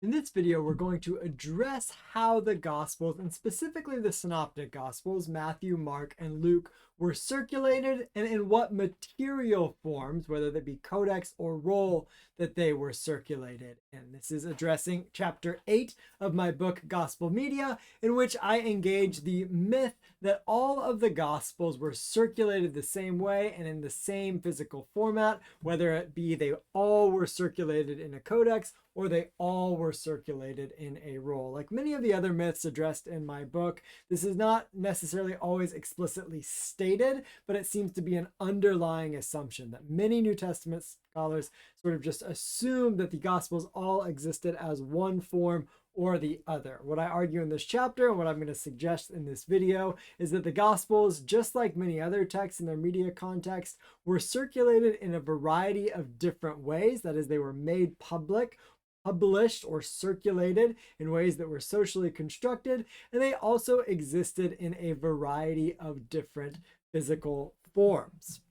In this video, we're going to address how the Gospels, and specifically the Synoptic Gospels, Matthew, Mark, and Luke, were circulated and in what material forms, whether they be codex or roll, that they were circulated. And this is addressing chapter 8 of my book, Gospel Media, in which I engage the myth that all of the Gospels were circulated the same way and in the same physical format, whether it be they all were circulated in a codex or they all were circulated in a roll. Like many of the other myths addressed in my book, this is not necessarily always explicitly stated, but it seems to be an underlying assumption that many New Testament scholars sort of just assume that the Gospels all existed as one form or the other. What I argue in this chapter and what I'm going to suggest in this video is that the Gospels, just like many other texts in their media context, were circulated in a variety of different ways. That is, they were made public, published, or circulated in ways that were socially constructed, and they also existed in a variety of different physical forms.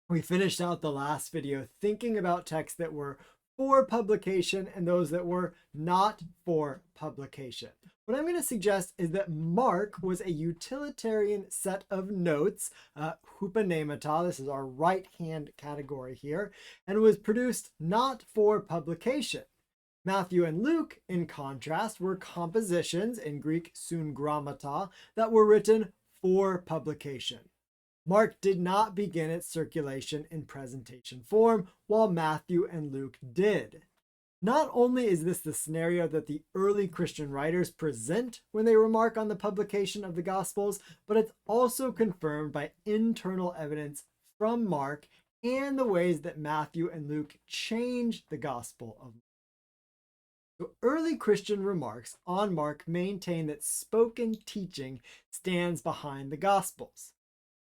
We finished out the last video thinking about texts that were for publication and those that were not for publication. What I'm going to suggest is that Mark was a utilitarian set of notes, hupanemata, this is our right-hand category here, and was produced not for publication. Matthew and Luke, in contrast, were compositions, in Greek syngrammata, that were written for publication. Mark did not begin its circulation in presentation form, while Matthew and Luke did. Not only is this the scenario that the early Christian writers present when they remark on the publication of the Gospels, but it's also confirmed by internal evidence from Mark and the ways that Matthew and Luke changed the Gospel of Mark. So early Christian remarks on Mark maintain that spoken teaching stands behind the Gospels.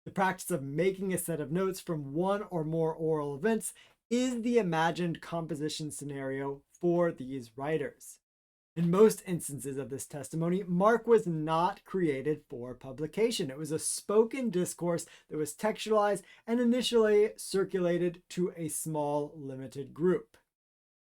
The practice of making a set of notes from one or more oral events is the imagined composition scenario for these writers. In most instances of this testimony, Mark was not created for publication. It was a spoken discourse that was textualized and initially circulated to a small, limited group.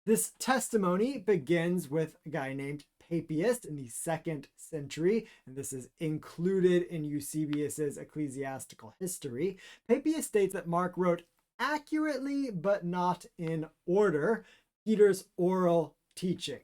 This testimony begins with a guy named Papias in the 2nd century, and this is included in Eusebius's ecclesiastical history. Papias states that Mark wrote accurately but not in order Peter's oral teaching.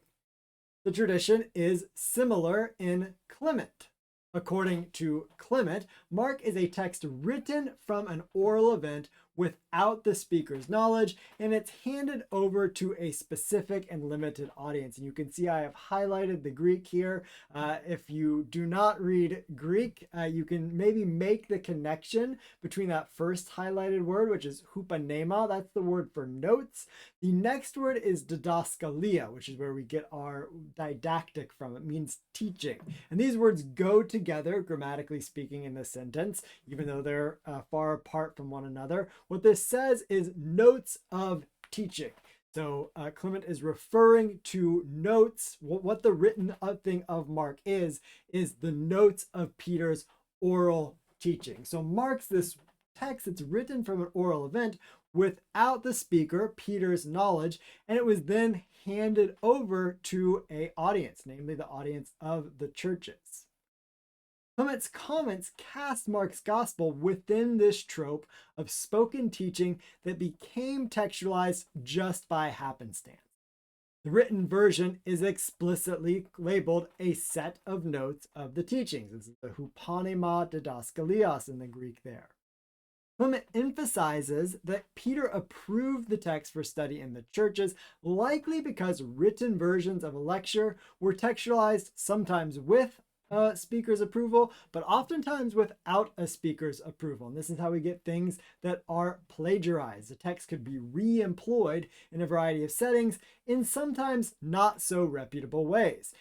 The tradition is similar in Clement. According to Clement, Mark is a text written from an oral event without the speaker's knowledge, and it's handed over to a specific and limited audience. And you can see I have highlighted the Greek here. If you do not read Greek, you can maybe make the connection between that first highlighted word, which is hupanema, that's the word for notes. The next word is didaskalia, which is where we get our didactic from. It means teaching. And these words go together, grammatically speaking, in this sentence, even though they're far apart from one another. What this says is notes of teaching. So Clement is referring to notes. What the written thing of Mark is the notes of Peter's oral teaching. So Mark's this text that's written from an oral event without the speaker, Peter's knowledge, and it was then handed over to an audience, namely the audience of the churches. Clement's comments cast Mark's gospel within this trope of spoken teaching that became textualized just by happenstance. The written version is explicitly labeled a set of notes of the teachings. This is the hupanema didaskalias in the Greek there. Clement emphasizes that Peter approved the text for study in the churches, likely because written versions of a lecture were textualized sometimes with a speaker's approval, but oftentimes without a speaker's approval. And this is how we get things that are plagiarized. The text could be re-employed in a variety of settings in sometimes not so reputable ways.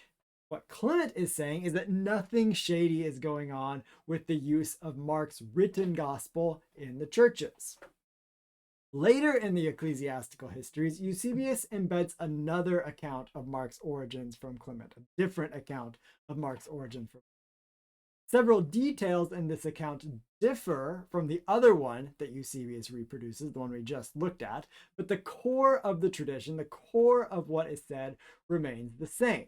What Clement is saying is that nothing shady is going on with the use of Mark's written gospel in the churches. Later in the ecclesiastical histories, Eusebius embeds another account of Mark's origins from Clement, a different account of Mark's origin from Several details in this account differ from the other one that Eusebius reproduces, the one we just looked at, but the core of the tradition, the core of what is said, remains the same.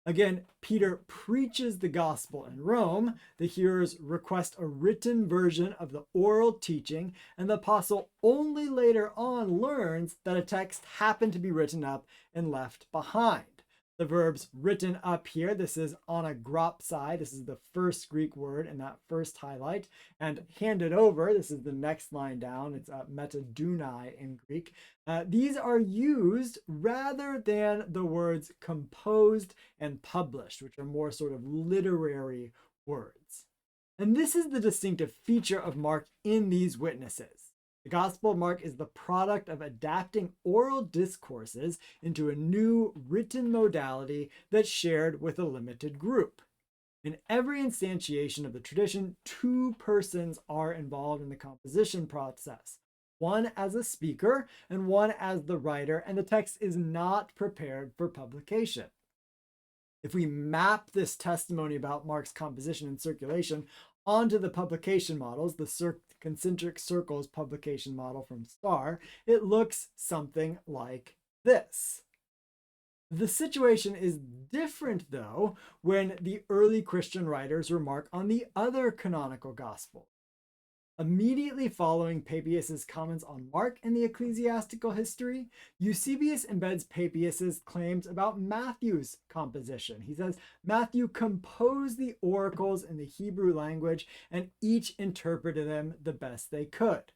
Again, Peter preaches the gospel in Rome. The hearers request a written version of the oral teaching, and the apostle only later on learns that a text happened to be written up and left behind. The verbs written up here, this is anagropsai, this is the first Greek word in that first highlight, and handed over, this is the next line down, it's metadunai in Greek. These are used rather than the words composed and published, which are more sort of literary words. And this is the distinctive feature of Mark in these witnesses. The Gospel of Mark is the product of adapting oral discourses into a new written modality that's shared with a limited group. In every instantiation of the tradition, two persons are involved in the composition process, one as a speaker and one as the writer, and the text is not prepared for publication. If we map this testimony about Mark's composition and circulation onto the publication models, the concentric circles publication model from Starr, it looks something like this. The situation is different, though, when the early Christian writers remark on the other canonical gospel. Immediately following Papias's comments on Mark in the ecclesiastical history, Eusebius embeds Papias's claims about Matthew's composition. He says, Matthew composed the oracles in the Hebrew language and each interpreted them the best they could.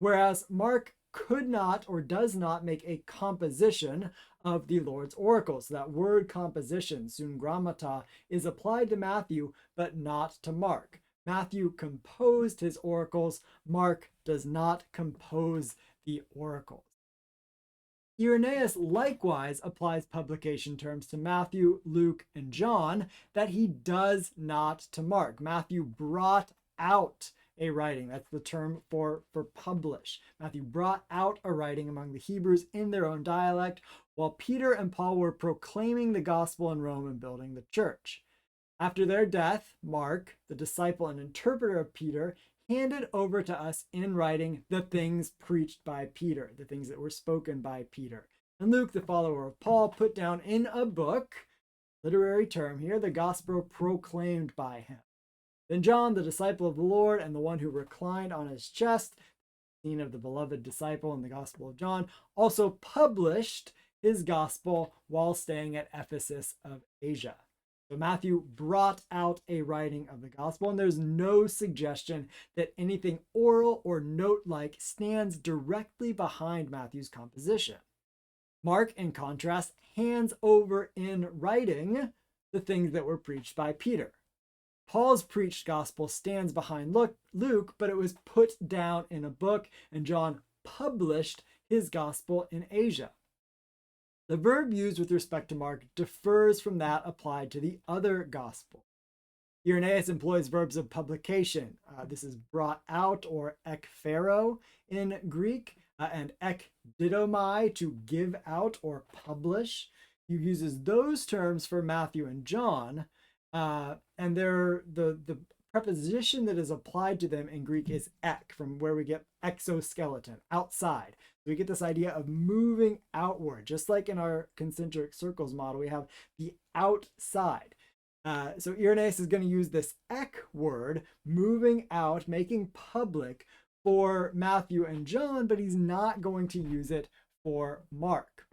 Whereas Mark could not or does not make a composition of the Lord's oracles. That word composition, sungrammata, is applied to Matthew, but not to Mark. Matthew composed his oracles. Mark does not compose the oracles. Irenaeus likewise applies publication terms to Matthew, Luke, and John that he does not to Mark. Matthew brought out a writing. That's the term for publish. Matthew brought out a writing among the Hebrews in their own dialect, while Peter and Paul were proclaiming the gospel in Rome and building the church. After their death, Mark, the disciple and interpreter of Peter, handed over to us in writing the things preached by Peter, the things that were spoken by Peter. And Luke, the follower of Paul, put down in a book, literary term here, the gospel proclaimed by him. Then John, the disciple of the Lord and the one who reclined on his chest, scene of the beloved disciple in the Gospel of John, also published his gospel while staying at Ephesus of Asia. So Matthew brought out a writing of the gospel, and there's no suggestion that anything oral or note-like stands directly behind Matthew's composition. Mark, in contrast, hands over in writing the things that were preached by Peter. Paul's preached gospel stands behind Luke, but it was put down in a book, and John published his gospel in Asia. The verb used with respect to Mark differs from that applied to the other gospel. Irenaeus employs verbs of publication. This is brought out, or ekphero in Greek, and ekdidomai, to give out or publish. He uses those terms for Matthew and John, and the preposition that is applied to them in Greek is ek, from where we get exoskeleton, outside. So we get this idea of moving outward. Just like in our concentric circles model, we have the outside. So Irenaeus is going to use this ek word, moving out, making public, for Matthew and John, but he's not going to use it for Mark.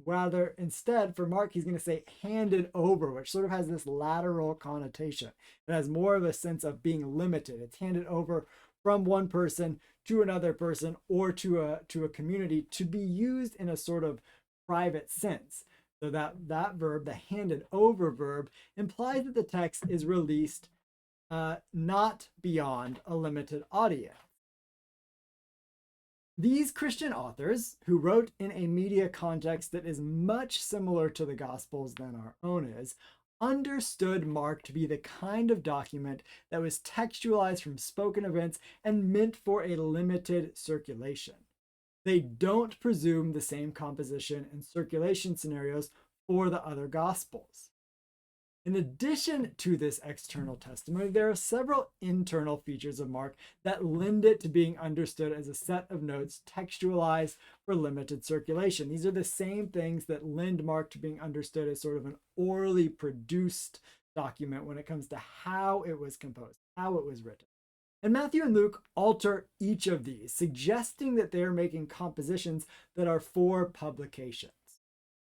Rather, instead, for Mark, he's going to say handed over, which sort of has this lateral connotation. It has more of a sense of being limited. It's handed over from one person to another person, or to a community, to be used in a sort of private sense. So that verb, the handed over verb, implies that the text is released not beyond a limited audience. These Christian authors, who wrote in a media context that is much similar to the Gospels than our own is, understood Mark to be the kind of document that was textualized from spoken events and meant for a limited circulation. They don't presume the same composition and circulation scenarios for the other Gospels. In addition to this external testimony, there are several internal features of Mark that lend it to being understood as a set of notes textualized for limited circulation. These are the same things that lend Mark to being understood as sort of an orally produced document when it comes to how it was composed, how it was written. And Matthew and Luke alter each of these, suggesting that they're making compositions that are for publication.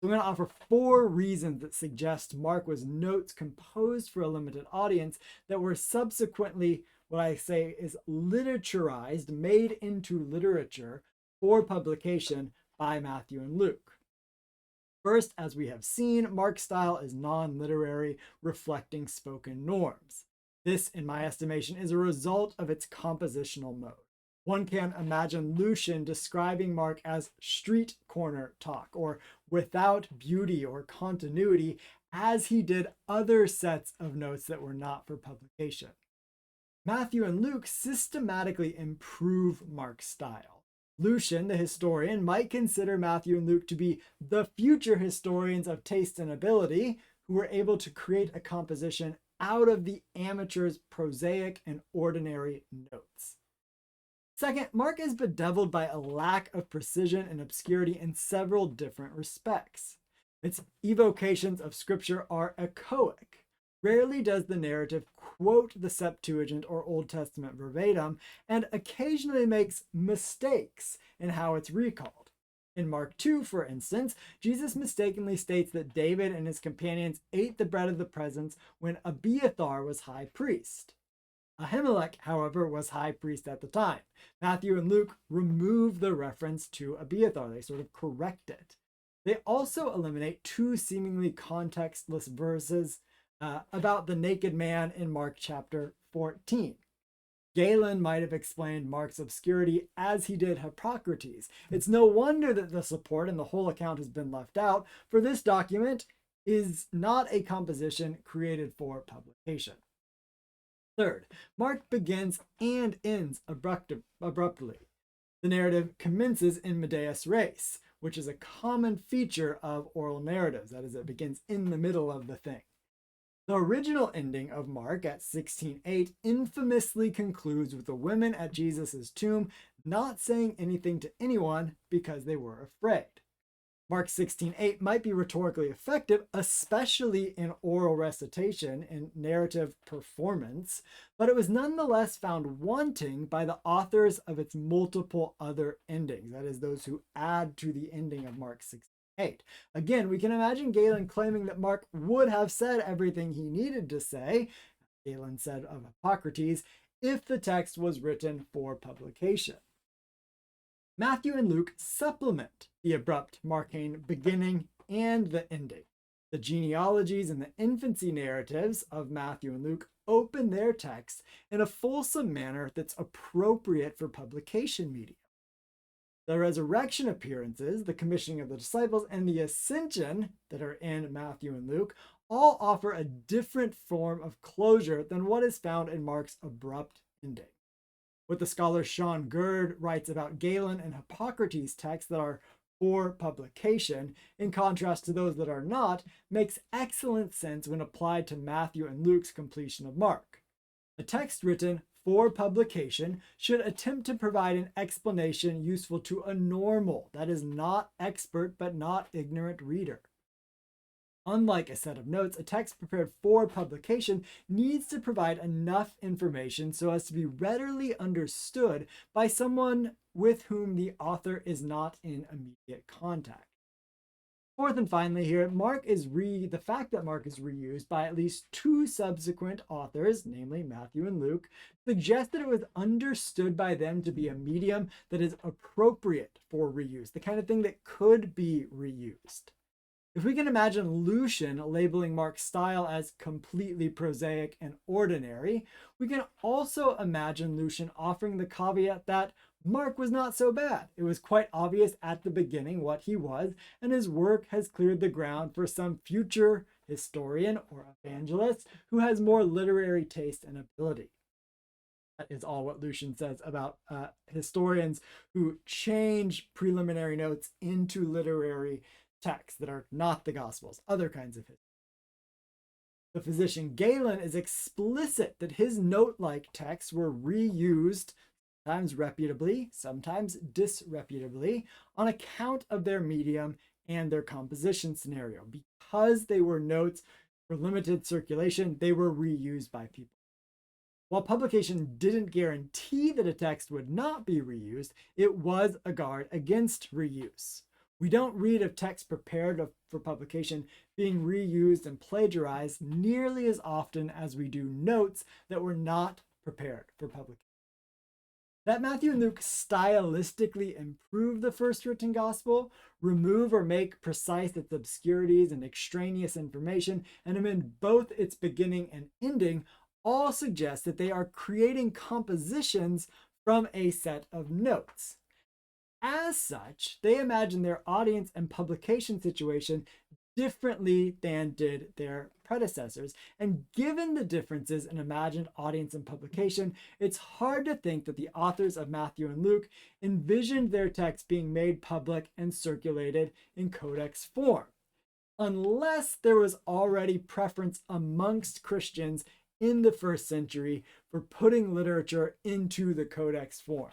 So I'm going to offer 4 reasons that suggest Mark was notes composed for a limited audience that were subsequently, what I say is literaturized, made into literature for publication by Matthew and Luke. First, as we have seen, Mark's style is non-literary, reflecting spoken norms. This, in my estimation, is a result of its compositional mode. One can imagine Lucian describing Mark as street corner talk, or without beauty or continuity, as he did other sets of notes that were not for publication. Matthew and Luke systematically improve Mark's style. Lucian, the historian, might consider Matthew and Luke to be the future historians of taste and ability, who were able to create a composition out of the amateur's prosaic and ordinary notes. Second, Mark is bedeviled by a lack of precision and obscurity in several different respects. Its evocations of scripture are echoic. Rarely does the narrative quote the Septuagint or Old Testament verbatim, and occasionally makes mistakes in how it's recalled. In Mark 2, for instance, Jesus mistakenly states that David and his companions ate the bread of the presence when Abiathar was high priest. Ahimelech, however, was high priest at the time. Matthew and Luke remove the reference to Abiathar. They sort of correct it. They also eliminate 2 seemingly contextless verses about the naked man in Mark chapter 14. Galen might have explained Mark's obscurity as he did Hippocrates. It's no wonder that the support in the whole account has been left out, for this document is not a composition created for publication. Third, Mark begins and ends abruptly. The narrative commences in medias res, which is a common feature of oral narratives. That is, it begins in the middle of the thing. The original ending of Mark at 16:8 infamously concludes with the women at Jesus' tomb not saying anything to anyone because they were afraid. Mark 16:8 might be rhetorically effective, especially in oral recitation and narrative performance, but it was nonetheless found wanting by the authors of its multiple other endings, that is, those who add to the ending of Mark 16:8. Again, we can imagine Galen claiming that Mark would have said everything he needed to say, Galen said of Hippocrates, if the text was written for publication. Matthew and Luke supplement the abrupt Markane beginning and the ending. The genealogies and the infancy narratives of Matthew and Luke open their text in a fulsome manner that's appropriate for publication medium. The resurrection appearances, the commissioning of the disciples, and the ascension that are in Matthew and Luke all offer a different form of closure than what is found in Mark's abrupt ending. What the scholar Sean Gerd writes about Galen and Hippocrates' texts that are for publication, in contrast to those that are not, makes excellent sense when applied to Matthew and Luke's completion of Mark. A text written for publication should attempt to provide an explanation useful to a normal, that is, not expert but not ignorant reader. Unlike a set of notes, a text prepared for publication needs to provide enough information so as to be readily understood by someone with whom the author is not in immediate contact. Fourth and finally here, the fact that Mark is reused by at least 2 subsequent authors, namely Matthew and Luke, suggests that it was understood by them to be a medium that is appropriate for reuse, the kind of thing that could be reused. If we can imagine Lucian labeling Mark's style as completely prosaic and ordinary, we can also imagine Lucian offering the caveat that Mark was not so bad. It was quite obvious at the beginning what he was, and his work has cleared the ground for some future historian or evangelist who has more literary taste and ability. That is all what Lucian says about historians who change preliminary notes into literary texts that are not the Gospels, other kinds of history. The physician Galen is explicit that his note-like texts were reused, sometimes reputably, sometimes disreputably, on account of their medium and their composition scenario. Because they were notes for limited circulation, they were reused by people. While publication didn't guarantee that a text would not be reused, it was a guard against reuse. We don't read of texts prepared for publication being reused and plagiarized nearly as often as we do notes that were not prepared for publication. That Matthew and Luke stylistically improve the first written gospel, remove or make precise its obscurities and extraneous information, and amend both its beginning and ending, all suggest that they are creating compositions from a set of notes. As such, they imagine their audience and publication situation differently than did their predecessors. And given the differences in imagined audience and publication, it's hard to think that the authors of Matthew and Luke envisioned their texts being made public and circulated in codex form, unless there was already preference amongst Christians in the first century for putting literature into the codex form.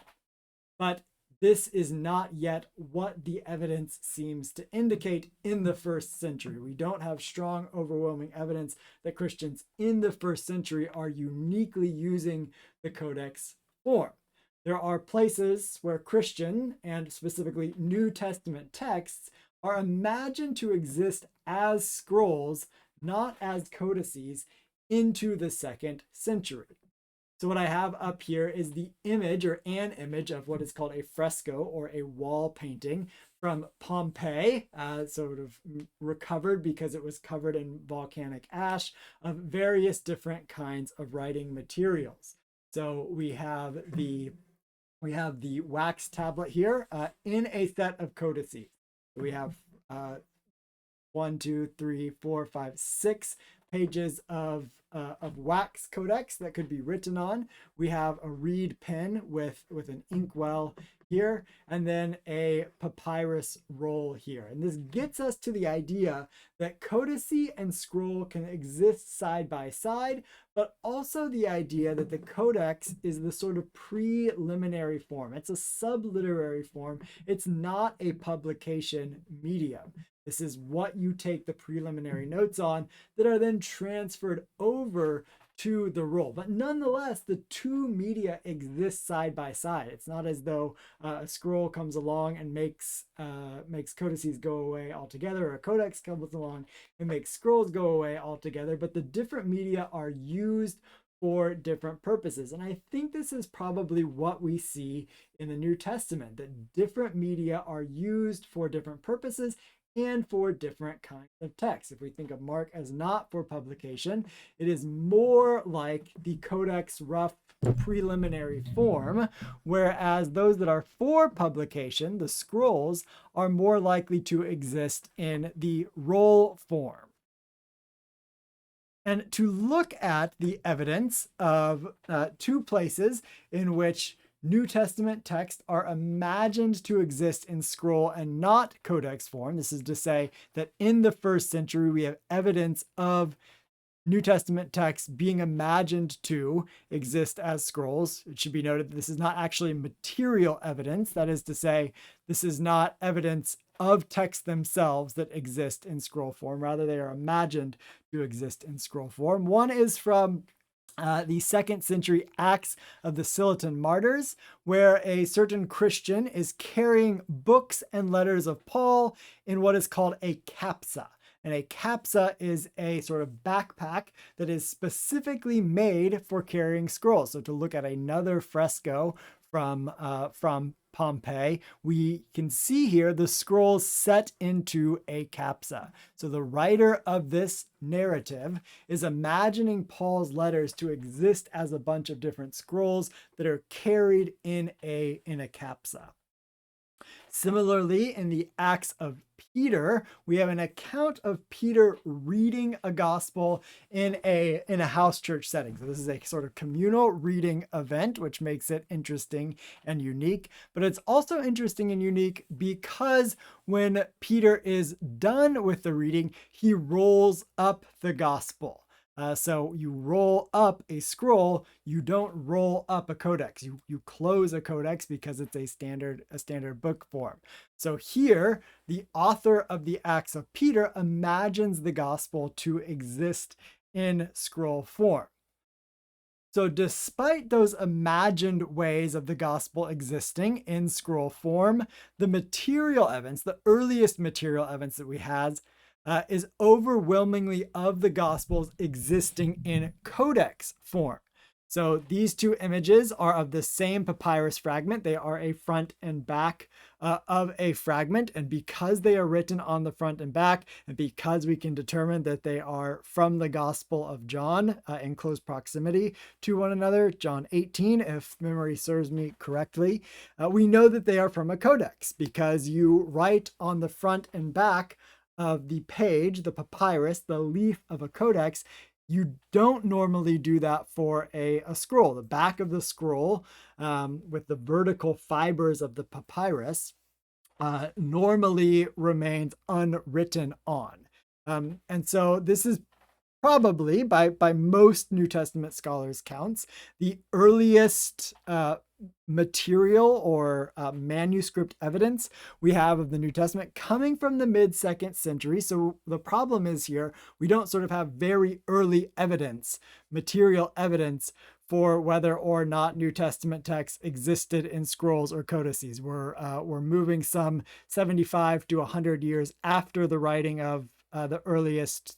But this is not yet what the evidence seems to indicate in the first century. We don't have strong, overwhelming evidence that Christians in the first century are uniquely using the codex form. There are places where Christian, and specifically New Testament texts, are imagined to exist as scrolls, not as codices, into the second century. So what I have up here is the image, or an image, of what is called a fresco or a wall painting from Pompeii, sort of recovered because it was covered in volcanic ash, of various different kinds of writing materials. So we have the wax tablet here in a set of codices. We have 1, 2, 3, 4, 5, 6 pages of wax codex that could be written on. We have a reed pen with an inkwell here, and then a papyrus roll here. And this gets us to the idea that codice and scroll can exist side by side, but also the idea that the codex is the sort of preliminary form. It's a subliterary form. It's not a publication medium. This is what you take the preliminary notes on that are then transferred over to the roll. But nonetheless, the two media exist side by side. It's not as though a scroll comes along and makes codices go away altogether, or a codex comes along and makes scrolls go away altogether, but the different media are used for different purposes. And I think this is probably what we see in the New Testament, that different media are used for different purposes and for different kinds of texts. If we think of Mark as not for publication, it is more like the codex rough preliminary form, whereas those that are for publication, the scrolls, are more likely to exist in the roll form. And to look at the evidence of two places in which New Testament texts are imagined to exist in scroll and not codex form. This is to say that in the first century, we have evidence of New Testament texts being imagined to exist as scrolls. It should be noted that this is not actually material evidence. That is to say, this is not evidence of texts themselves that exist in scroll form. Rather, they are imagined to exist in scroll form. One is from the 2nd century Acts of the Cilician Martyrs, where a certain Christian is carrying books and letters of Paul in what is called a capsa. And a capsa is a sort of backpack that is specifically made for carrying scrolls. So to look at another fresco from Pompeii, we can see here the scrolls set into a capsa. So the writer of this narrative is imagining Paul's letters to exist as a bunch of different scrolls that are carried in a capsa. Similarly, in the Acts of Peter, we have an account of Peter reading a gospel in a house church setting. So this is a sort of communal reading event, which makes it interesting and unique. But it's also interesting and unique because when Peter is done with the reading, he rolls up the gospel. So you roll up a scroll, you don't roll up a codex. You close a codex because it's a standard book form. So here, the author of the Acts of Peter imagines the gospel to exist in scroll form. So, despite those imagined ways of the gospel existing in scroll form, the material evidence, the earliest material evidence that we had, is overwhelmingly of the gospels existing in codex form. So, these two images are of the same papyrus fragment. They are a front and back of a fragment. And because they are written on the front and back, and because we can determine that they are from the Gospel of John in close proximity to one another, John 18, if memory serves me correctly, we know that they are from a codex because you write on the front and back of the page, the papyrus, the leaf of a codex. You don't normally do that for a scroll. The back of the scroll with the vertical fibers of the papyrus normally remains unwritten on. And so this is probably, by most New Testament scholars' counts, the earliest material or manuscript evidence we have of the New Testament coming from the mid-2nd century. So the problem is here, we don't sort of have very early evidence, material evidence for whether or not New Testament texts existed in scrolls or codices. We're moving some 75 to 100 years after the writing of the earliest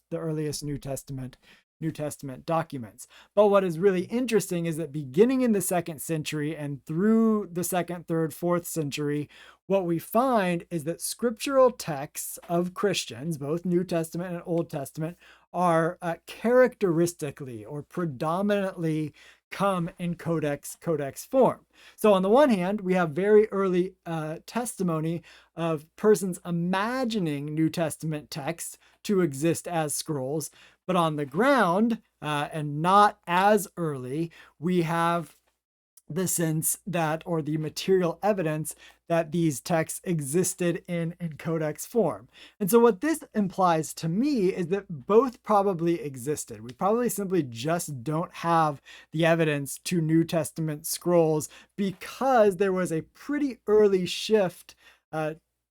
New Testament documents. But what is really interesting is that beginning in the 2nd century and through the 2nd, 3rd, 4th century, what we find is that scriptural texts of Christians, both New Testament and Old Testament, are characteristically or predominantly come in codex form. So on the one hand, we have very early testimony of persons imagining New Testament texts to exist as scrolls, but on the ground, and not as early, we have the sense that, or the material evidence that these texts existed in codex form. And so what this implies to me is that both probably existed. We probably simply just don't have the evidence to New Testament scrolls because there was a pretty early shift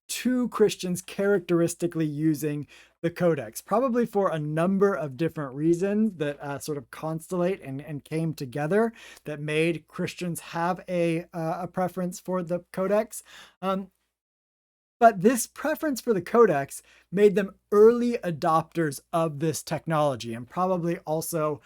to Christians characteristically using the codex, probably for a number of different reasons that sort of constellate and came together that made Christians have a preference for the codex. But this preference for the codex made them early adopters of this technology and probably also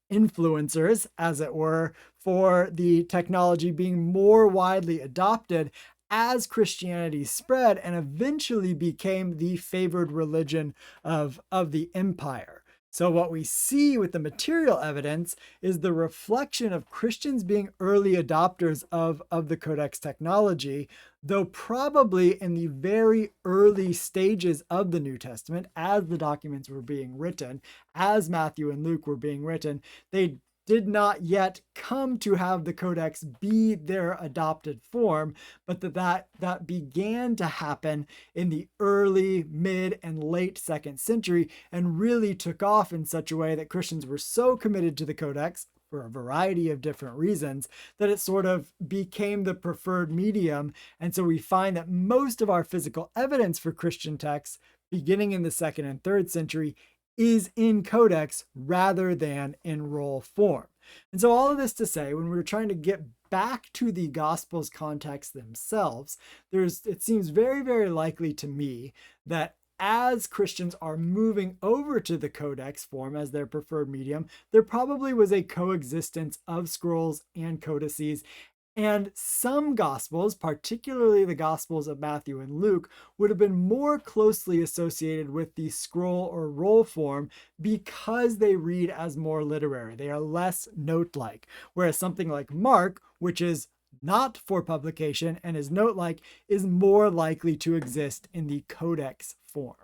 influencers, as it were, for the technology being more widely adopted as Christianity spread and eventually became the favored religion of the empire. So what we see with the material evidence is the reflection of Christians being early adopters of the codex technology, though probably in the very early stages of the New Testament, as the documents were being written, as Matthew and Luke were being written, they did not yet come to have the codex be their adopted form, but that began to happen in the early, mid, and late 2nd century and really took off in such a way that Christians were so committed to the codex for a variety of different reasons that it sort of became the preferred medium. And so we find that most of our physical evidence for Christian texts beginning in the 2nd and 3rd century is in codex rather than in roll form. And so all of this to say, when we're trying to get back to the Gospels context themselves, it seems very, very likely to me that as Christians are moving over to the codex form as their preferred medium, there probably was a coexistence of scrolls and codices. And some Gospels, particularly the Gospels of Matthew and Luke, would have been more closely associated with the scroll or roll form because they read as more literary. They are less note-like. Whereas something like Mark, which is not for publication and is note-like, is more likely to exist in the codex form.